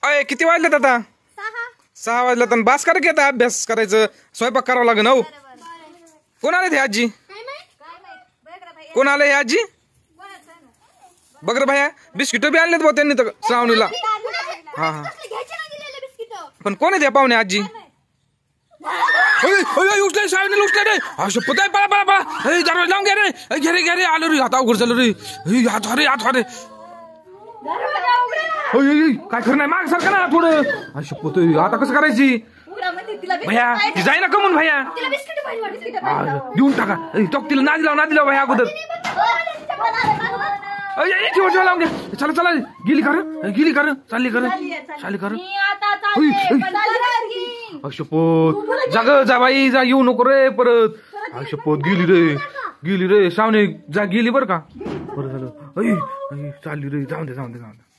अय किती वाजलेत आता? 6 वाजल्यात. आणि बास करा की आता अभ्यास करायचं, स्वयंपाक करावा लागेल. हो कोण आले ते आजी? कोण आले हे आजी? बगर भैया बिस्किट बी आणलेत भाऊ त्यांनी तर श्रावणीला. हा हा पण कोण आहे त्या पाहुणे आजी? उठले श्रावणीला उठले रे. शपथ आहे पळा पळा पळा. दरवाजा लावून घे रे. घे रे घे रे. आलो रे आता अवघड झालं रे. हात रे हात रे. काय खरं नाही माग सारखं ना थोडं. शपथ आता कसं करायची भैया? जाई ना कमून भैया देऊन टाका. तिला नादी लाव भैया अगोदर. लावून घ्या. चला चला गेली कर चालली कर. शपथ जाग जा बाई जा. येऊ नको रे परत. शपथ गेली रे श्रावणी जा गेली बर का. बरं झालं. चालली रे. जाऊन दे.